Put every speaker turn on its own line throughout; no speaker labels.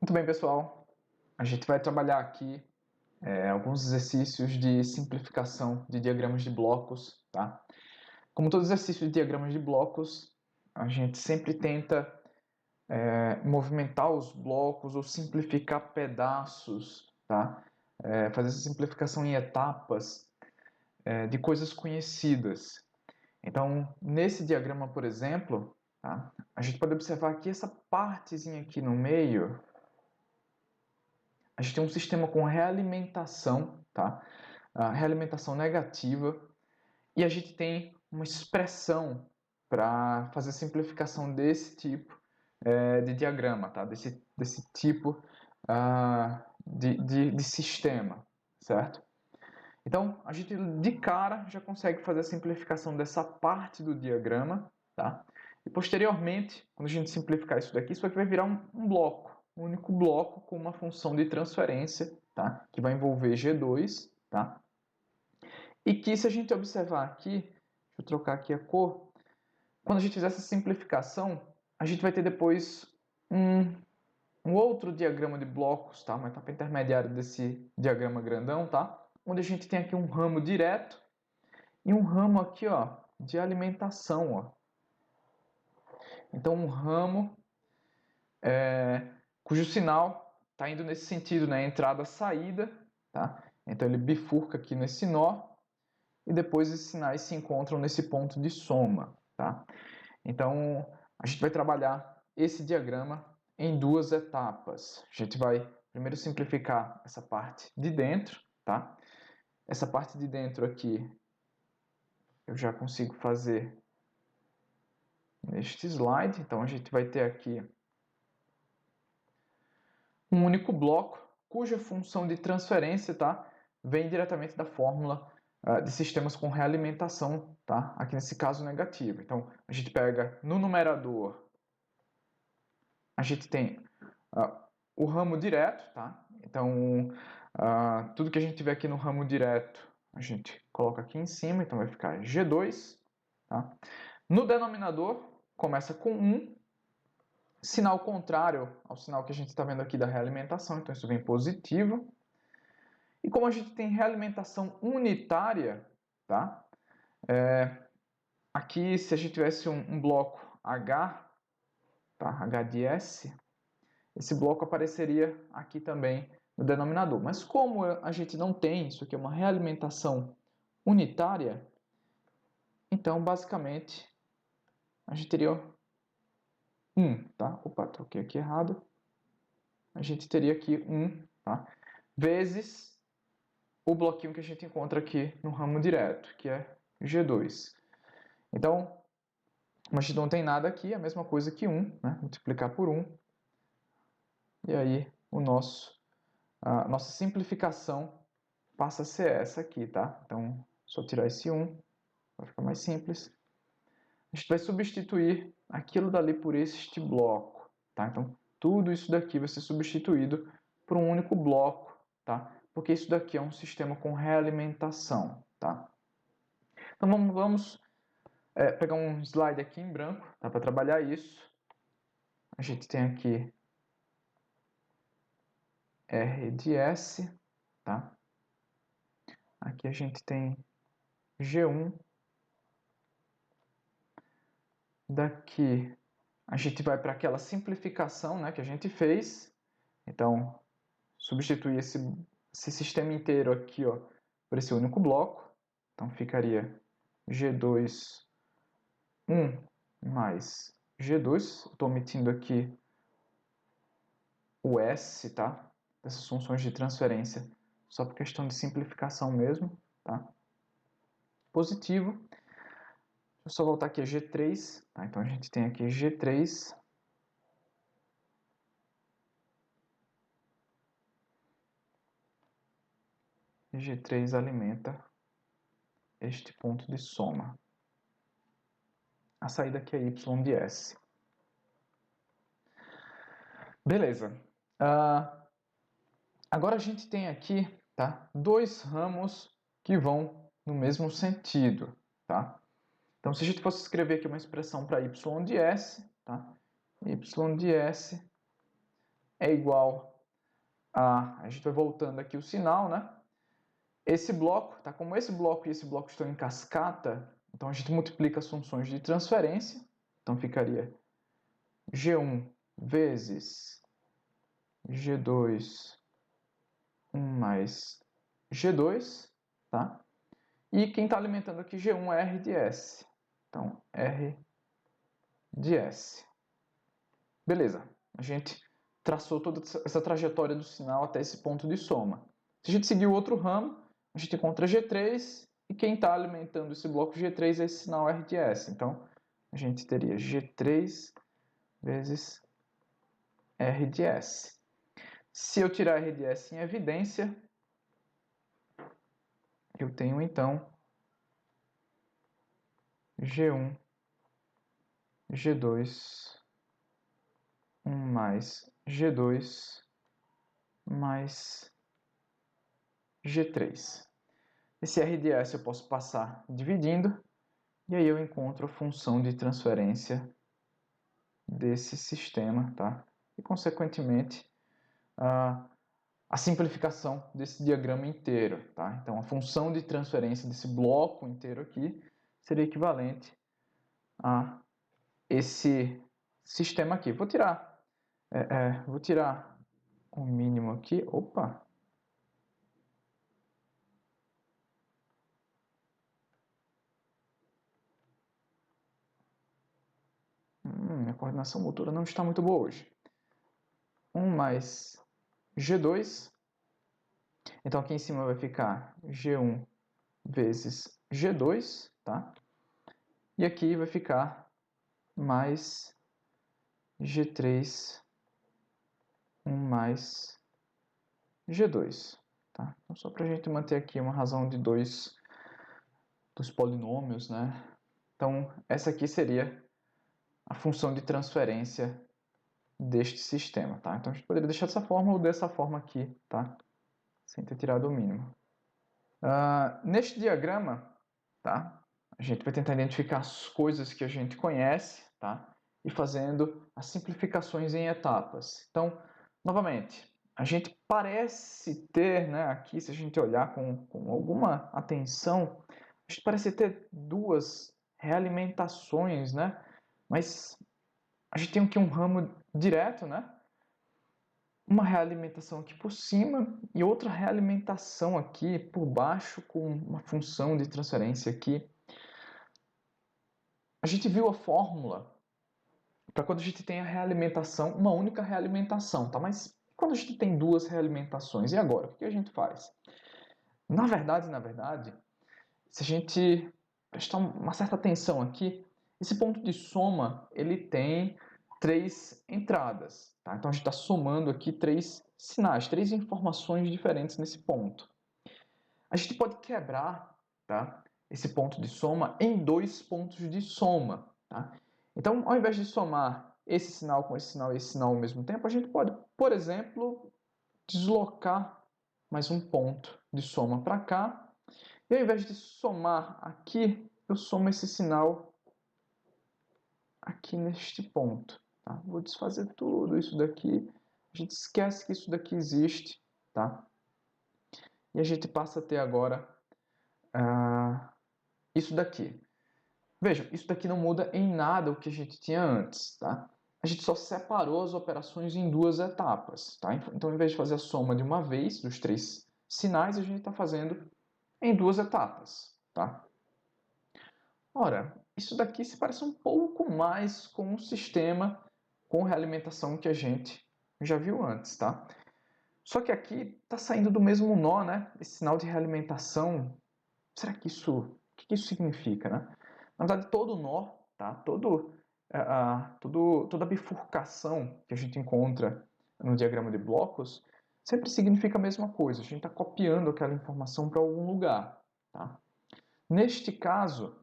Muito bem, pessoal. A gente vai trabalhar aqui alguns exercícios de simplificação de diagramas de blocos, tá? Como todo exercício de diagramas de blocos, a gente sempre tenta movimentar os blocos ou simplificar pedaços, tá? Fazer essa simplificação em etapas de coisas conhecidas. Então, nesse diagrama, por exemplo, tá? A gente pode observar que essa partezinha aqui no meio, a gente tem um sistema com realimentação, tá? A realimentação negativa, e a gente tem uma expressão para fazer simplificação desse tipo de diagrama, tá? Desse tipo de sistema, certo? Então, a gente de cara já consegue fazer a simplificação dessa parte do diagrama, tá? E posteriormente, quando a gente simplificar isso daqui vai virar um bloco, um único bloco com uma função de transferência, tá? Que vai envolver G2, tá? E que, se a gente observar aqui, deixa eu trocar aqui a cor, quando a gente fizer essa simplificação, a gente vai ter depois um outro diagrama de blocos, tá? Uma etapa intermediária desse diagrama grandão, tá? Onde a gente tem aqui um ramo direto e um ramo aqui, ó, de alimentação, ó. Então, um ramo cujo sinal está indo nesse sentido, né? Entrada-saída, tá? Então, ele bifurca aqui nesse nó e depois esses sinais se encontram nesse ponto de soma, tá? Então, a gente vai trabalhar esse diagrama em duas etapas. A gente vai primeiro simplificar essa parte de dentro, tá? Essa parte de dentro aqui eu já consigo fazer neste slide. Então, a gente vai ter aqui um único bloco cuja função de transferência, tá, vem diretamente da fórmula de sistemas com realimentação, tá? Aqui nesse caso negativo. Então, a gente pega no numerador, a gente tem o ramo direto, tá? Então, tudo que a gente tiver aqui no ramo direto, a gente coloca aqui em cima, então vai ficar G2, tá? No denominador, começa com 1, sinal contrário ao sinal que a gente está vendo aqui da realimentação, então isso vem positivo. E como a gente tem realimentação unitária, tá? Aqui, se a gente tivesse um bloco H, tá? H de S, esse bloco apareceria aqui também no denominador. Mas como a gente não tem, isso aqui é uma realimentação unitária, então, basicamente, a gente teria 1, tá? Opa, troquei aqui errado. A gente teria aqui 1, tá? Vezes o bloquinho que a gente encontra aqui no ramo direto, que é G2. Então, como a gente não tem nada aqui, é a mesma coisa que 1, né? Multiplicar por 1. E aí, a nossa simplificação passa a ser essa aqui, tá? Então, só tirar esse 1, vai ficar mais simples. A gente vai substituir aquilo dali por este bloco, tá? Então, tudo isso daqui vai ser substituído por um único bloco, tá? Porque isso daqui é um sistema com realimentação, tá? Então, vamos pegar um slide aqui em branco, tá? Para trabalhar isso. A gente tem aqui R de S, tá? Aqui a gente tem G1. Daqui a gente vai para aquela simplificação, né, que a gente fez. Então, substituir esse sistema inteiro aqui, ó, por esse único bloco. Então, ficaria G2, 1 mais G2. Estou omitindo aqui o S, tá? Dessas funções de transferência, só por questão de simplificação mesmo, tá? Positivo. Deixa eu só voltar aqui a G3, tá? Então, a gente tem aqui G3. G3 alimenta este ponto de soma. A saída aqui é y de S. Beleza. Agora a gente tem aqui, tá, dois ramos que vão no mesmo sentido, tá? Então, se a gente fosse escrever aqui uma expressão para y de S, tá? Y de S é igual a gente vai voltando aqui o sinal, né? Esse bloco, tá? Como esse bloco e esse bloco estão em cascata, então a gente multiplica as funções de transferência. Então ficaria G1 vezes G2, 1 mais G2, tá? E quem está alimentando aqui G1 é R de S. Então, R de S. Beleza, a gente traçou toda essa trajetória do sinal até esse ponto de soma. Se a gente seguir o outro ramo, a gente encontra G3 e quem está alimentando esse bloco G3 é esse sinal R de S. Então, a gente teria G3 vezes R de S. Se eu tirar R de S em evidência, eu tenho então G1, G2, 1 mais G2 mais G3. Esse R de S eu posso passar dividindo, e aí eu encontro a função de transferência desse sistema, tá? E, consequentemente, a simplificação desse diagrama inteiro, tá? Então, a função de transferência desse bloco inteiro aqui seria equivalente a esse sistema aqui. Vou tirar o mínimo aqui. Opa! Minha coordenação motora não está muito boa hoje. 1 mais G2. Então, aqui em cima vai ficar G1 vezes G2, tá? E aqui vai ficar mais G3, 1 mais G2, tá? Então, só para a gente manter aqui uma razão de dos polinômios, né? Então, essa aqui seria a função de transferência deste sistema, tá? Então, a gente poderia deixar dessa forma ou dessa forma aqui, tá? Sem ter tirado o mínimo. Neste diagrama, tá? A gente vai tentar identificar as coisas que a gente conhece, tá? E fazendo as simplificações em etapas. Então, novamente, a gente parece ter, né, aqui, se a gente olhar com alguma atenção, a gente parece ter duas realimentações, né? Mas a gente tem aqui um ramo direto, né? Uma realimentação aqui por cima e outra realimentação aqui por baixo com uma função de transferência aqui. A gente viu a fórmula para quando a gente tem a realimentação, uma única realimentação, tá? Mas quando a gente tem duas realimentações, e agora? O que a gente faz? Na verdade, se a gente prestar uma certa atenção aqui, esse ponto de soma, ele tem três entradas, tá? Então a gente está somando aqui três sinais, três informações diferentes nesse ponto. A gente pode quebrar, tá, esse ponto de soma em dois pontos de soma, tá? Então, ao invés de somar esse sinal com esse sinal e esse sinal ao mesmo tempo, a gente pode, por exemplo, deslocar mais um ponto de soma para cá. E ao invés de somar aqui, eu somo esse sinal aqui neste ponto. Tá? Vou desfazer tudo isso daqui. A gente esquece que isso daqui existe, tá? E a gente passa a ter agora isso daqui. Vejam, isso daqui não muda em nada o que a gente tinha antes, tá? A gente só separou as operações em duas etapas, tá? Então, ao invés de fazer a soma de uma vez dos três sinais, a gente está fazendo em duas etapas, tá? Ora, isso daqui se parece um pouco mais com um sistema com realimentação que a gente já viu antes, tá? Só que aqui está saindo do mesmo nó, né? Esse sinal de realimentação, será que o que isso significa, né? Na verdade, todo nó, tá? Toda bifurcação que a gente encontra no diagrama de blocos sempre significa a mesma coisa. A gente está copiando aquela informação para algum lugar, tá? Neste caso,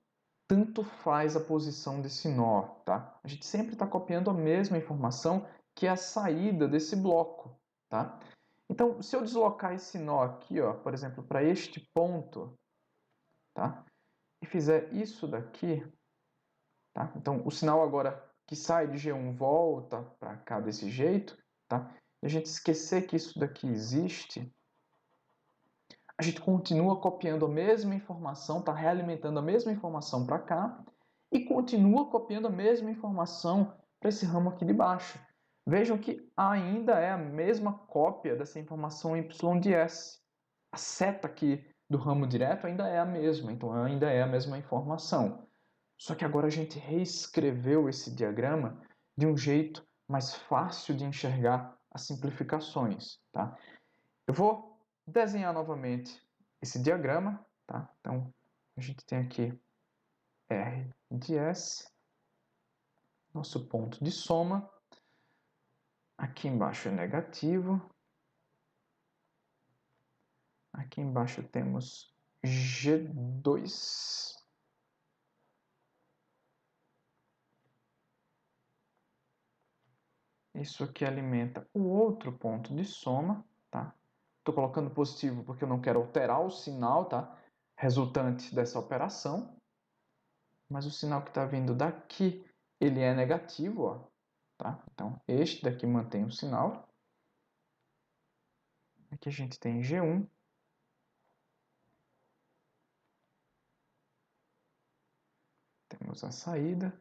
tanto faz a posição desse nó, tá? A gente sempre está copiando a mesma informação que é a saída desse bloco, tá? Então, se eu deslocar esse nó aqui, ó, por exemplo, para este ponto, tá? E fizer isso daqui, tá? Então, o sinal agora que sai de G1 volta para cá desse jeito, tá? a gente esquecer que isso daqui existe, a gente continua copiando a mesma informação, está realimentando a mesma informação para cá e continua copiando a mesma informação para esse ramo aqui de baixo. Vejam que ainda é a mesma cópia dessa informação y de S. A seta aqui do ramo direto ainda é a mesma, então ainda é a mesma informação. Só que agora a gente reescreveu esse diagrama de um jeito mais fácil de enxergar as simplificações, tá? Eu vou desenhar novamente esse diagrama, tá? Então, a gente tem aqui R de S, nosso ponto de soma. Aqui embaixo é negativo. Aqui embaixo temos G2. Isso aqui alimenta o outro ponto de soma, tá? Estou colocando positivo porque eu não quero alterar o sinal, tá? Resultante dessa operação. Mas o sinal que está vindo daqui, ele é negativo, ó, tá? Então, este daqui mantém o sinal. Aqui a gente tem G1. Temos a saída.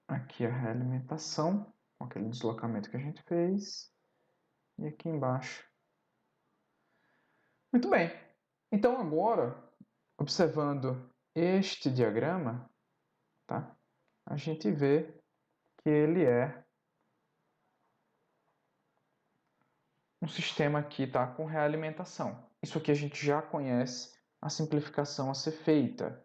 Aqui a realimentação, com aquele deslocamento que a gente fez. E aqui embaixo. Muito bem. Então agora, observando este diagrama, tá? A gente vê que ele é um sistema aqui, tá? Com realimentação. Isso aqui a gente já conhece a simplificação a ser feita.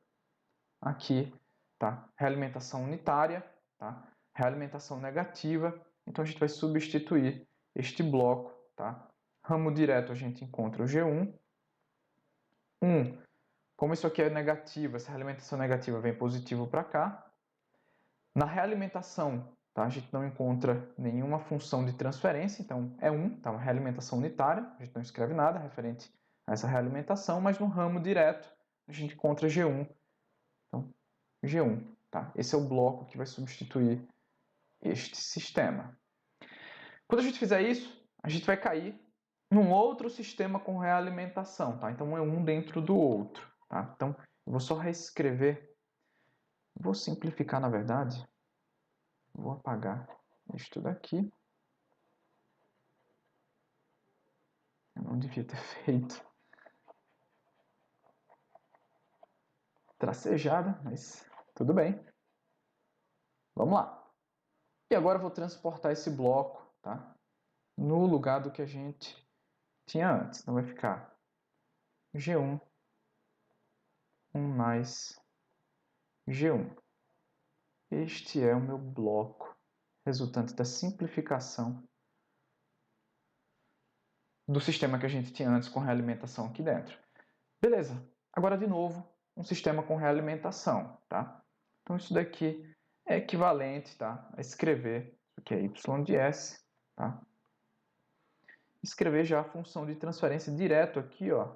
Aqui, tá? Realimentação unitária, tá? Realimentação negativa. Então a gente vai substituir este bloco, tá? Ramo direto a gente encontra o G1. Como isso aqui é negativo, essa realimentação negativa vem positivo para cá. Na realimentação, tá? A gente não encontra nenhuma função de transferência, então é 1, tá? Uma realimentação unitária, a gente não escreve nada referente a essa realimentação, mas no ramo direto a gente encontra G1. Então, G1, tá? Esse é o bloco que vai substituir este sistema. Quando a gente fizer isso, a gente vai cair num outro sistema com realimentação, tá? Então é um dentro do outro, tá? Então eu vou só reescrever, vou simplificar na verdade, vou apagar isto daqui. Eu não devia ter feito tracejada, mas tudo bem. Vamos lá. E agora eu vou transportar esse bloco, tá? No lugar do que a gente tinha antes. Então vai ficar G1, 1 mais G1. Este é o meu bloco resultante da simplificação do sistema que a gente tinha antes com realimentação aqui dentro. Beleza. Agora, de novo, um sistema com realimentação, tá? Então, isso daqui é equivalente, tá? A escrever, isso aqui é y de S, tá? Escrever já a função de transferência direto aqui, ó,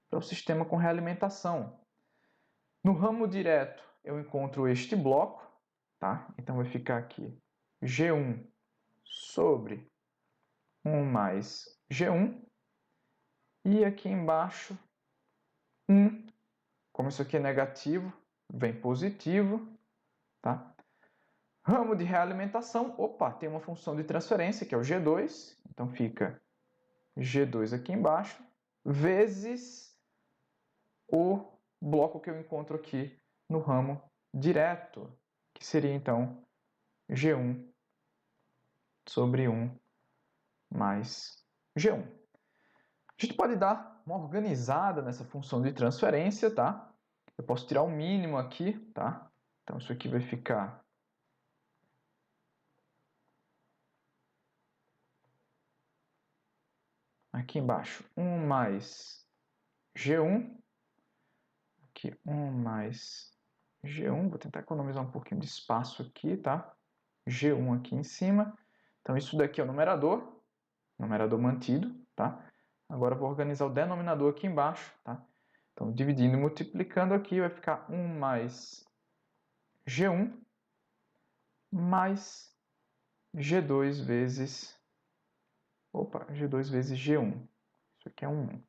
para o sistema com realimentação. No ramo direto, eu encontro este bloco, tá? Então, vai ficar aqui G1 sobre 1 mais G1. E aqui embaixo, 1. Como isso aqui é negativo, vem positivo, tá? Ramo de realimentação, opa, tem uma função de transferência, que é o G2. Então, fica G2 aqui embaixo, vezes o bloco que eu encontro aqui no ramo direto, que seria, então, G1 sobre 1 mais G1. A gente pode dar uma organizada nessa função de transferência, tá? Eu posso tirar o mínimo aqui, tá? Então, isso aqui vai ficar aqui embaixo 1 mais G1. Aqui 1 mais G1. Vou tentar economizar um pouquinho de espaço aqui, tá? G1 aqui em cima. Então, isso daqui é o numerador mantido, tá? Agora eu vou organizar o denominador aqui embaixo, tá? Então, dividindo e multiplicando aqui, vai ficar 1 mais G1 mais G2 vezes... Opa, G2 vezes G1. Isso aqui é um 1.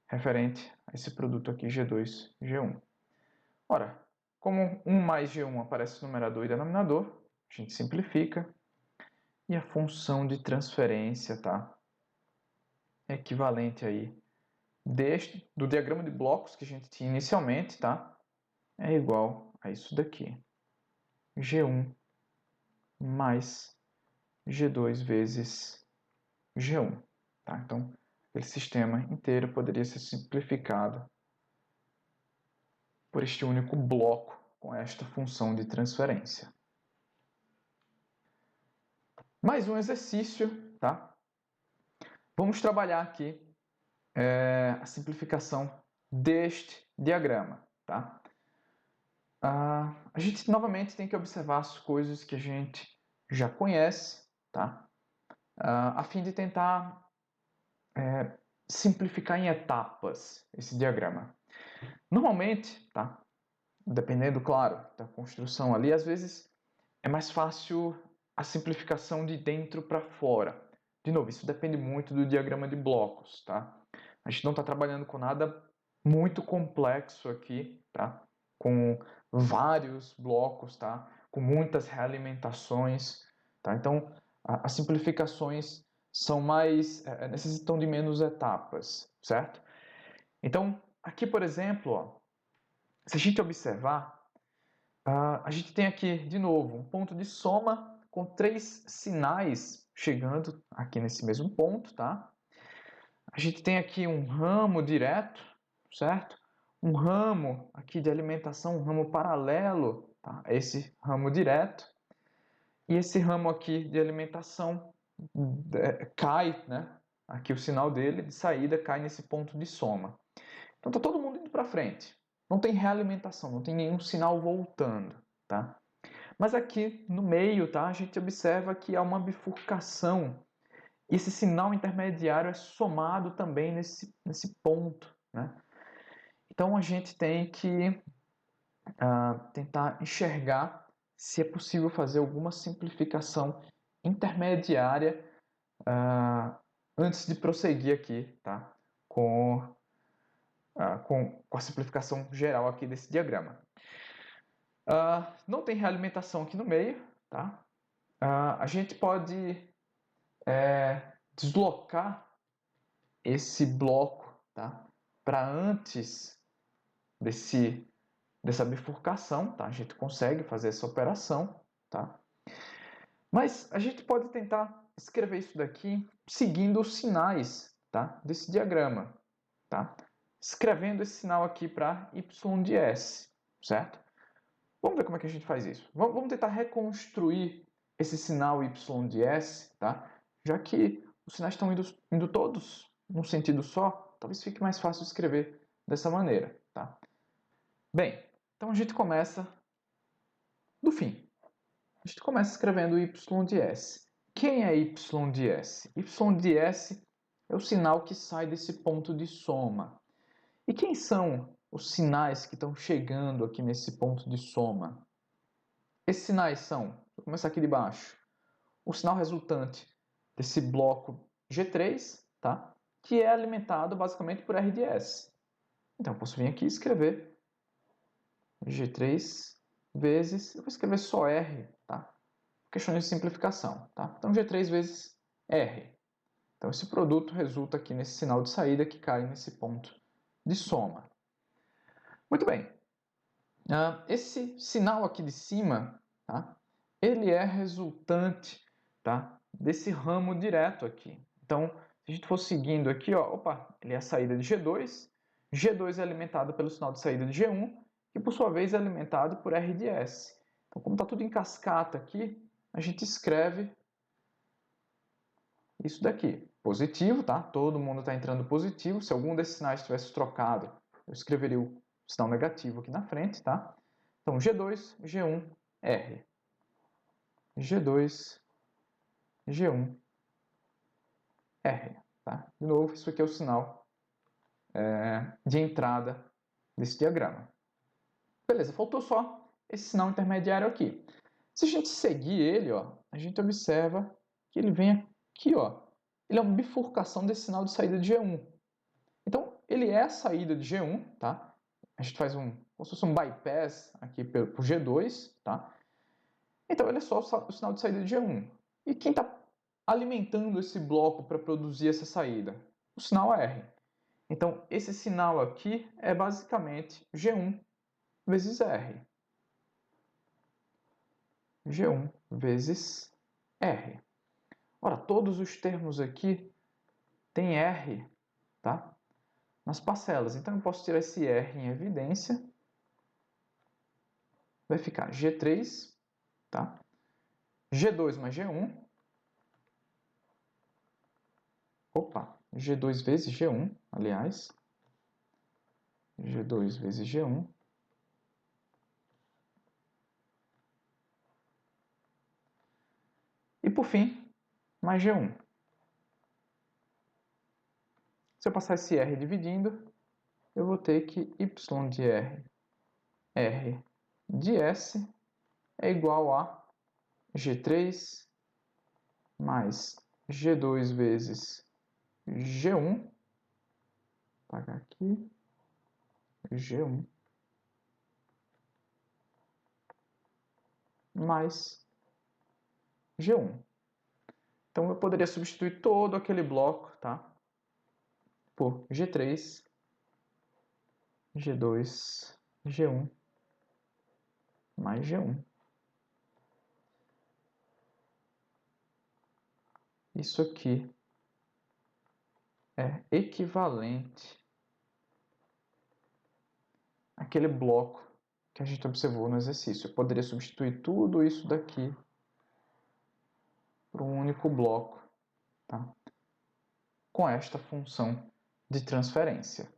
Referente a esse produto aqui, G2, G1. Ora, como 1 mais G1 aparece no numerador e denominador, a gente simplifica. E a função de transferência, tá? É equivalente aí do diagrama de blocos que a gente tinha inicialmente, tá? É igual a isso daqui. G1 mais G2 vezes G1. Tá? Então, aquele sistema inteiro poderia ser simplificado por este único bloco com esta função de transferência. Mais um exercício, tá? Vamos trabalhar aqui a simplificação deste diagrama, tá? A gente novamente tem que observar as coisas que a gente já conhece, tá? A fim de tentar simplificar em etapas esse diagrama. Normalmente, tá? Dependendo, claro, da construção ali, às vezes é mais fácil a simplificação de dentro para fora. De novo, isso depende muito do diagrama de blocos, tá? A gente não está trabalhando com nada muito complexo aqui, tá? Com vários blocos, tá? Com muitas realimentações, tá? Então, as simplificações são mais necessitam de menos etapas, certo? Então, aqui, por exemplo, ó, se a gente observar, a gente tem aqui, de novo, um ponto de soma com 3 sinais chegando aqui nesse mesmo ponto, tá? A gente tem aqui um ramo direto, certo? Um ramo aqui de alimentação, um ramo paralelo, tá? Esse ramo direto. E esse ramo aqui de alimentação cai, né? Aqui o sinal dele de saída cai nesse ponto de soma. Então tá todo mundo indo para frente. Não tem realimentação, não tem nenhum sinal voltando, tá? Mas aqui no meio, tá? A gente observa que há uma bifurcação. E esse sinal intermediário é somado também nesse ponto, né? Então a gente tem que tentar enxergar se é possível fazer alguma simplificação intermediária antes de prosseguir aqui, tá? Com a simplificação geral aqui desse diagrama. Não tem realimentação aqui no meio, tá? A gente pode deslocar esse bloco, tá? Para antes dessa bifurcação, tá? A gente consegue fazer essa operação, tá? Mas a gente pode tentar escrever isso daqui seguindo os sinais, tá? Desse diagrama, tá? Escrevendo esse sinal aqui para y de s, certo? Vamos ver como é que a gente faz isso. Vamos tentar reconstruir esse sinal y de s, tá? Já que os sinais estão indo todos num sentido só, talvez fique mais fácil escrever dessa maneira, tá? Bem, então a gente começa do fim. A gente começa escrevendo y de s. Quem é y de s? Y de s é o sinal que sai desse ponto de soma. E quem são os sinais que estão chegando aqui nesse ponto de soma? Esses sinais são, vou começar aqui de baixo, o sinal resultante desse bloco G3, tá? Que é alimentado basicamente por R de S. Então, eu posso vir aqui e escrever G3 vezes, eu vou escrever só R, tá? Questões de simplificação, tá? Então, G3 vezes R. Então, esse produto resulta aqui nesse sinal de saída que cai nesse ponto de soma. Muito bem. Esse sinal aqui de cima, tá? Ele é resultante, tá? Desse ramo direto aqui. Então, se a gente for seguindo aqui, ó, opa, ele é a saída de G2. G2 é alimentado pelo sinal de saída de G1, que por sua vez é alimentado por R de S. Então, como está tudo em cascata aqui, a gente escreve isso daqui. Positivo, tá? Todo mundo está entrando positivo. Se algum desses sinais tivesse trocado, eu escreveria o sinal negativo aqui na frente, tá? Então, G2, G1, R. G2, G1, R. Tá? De novo, isso aqui é o sinal de entrada desse diagrama. Beleza, faltou só esse sinal intermediário aqui. Se a gente seguir ele, ó, a gente observa que ele vem aqui, ó. Ele é uma bifurcação desse sinal de saída de G1. Então, ele é a saída de G1, tá? A gente faz como se fosse um bypass aqui por G2, tá? Então, ele é só o sinal de saída de G1. E quem está alimentando esse bloco para produzir essa saída? O sinal R. Então, esse sinal aqui é basicamente G1 vezes R. G1 vezes R. Ora, todos os termos aqui têm R, tá? Nas parcelas. Então, eu posso tirar esse R em evidência. Vai ficar G3, tá? G2 mais G1. Opa, G2 vezes G1, aliás. G2 vezes G1. E, por fim, mais G1. Se eu passar esse R dividindo, eu vou ter que Y de R, R de S é igual a G3 mais G2 vezes G1. Vou apagar aqui. G1 mais G1. Então, eu poderia substituir todo aquele bloco, tá? Por G3, G2, G1 mais G1. Isso aqui é equivalente àquele bloco que a gente observou no exercício. Eu poderia substituir tudo isso daqui por um único bloco, tá? Com esta função de transferência.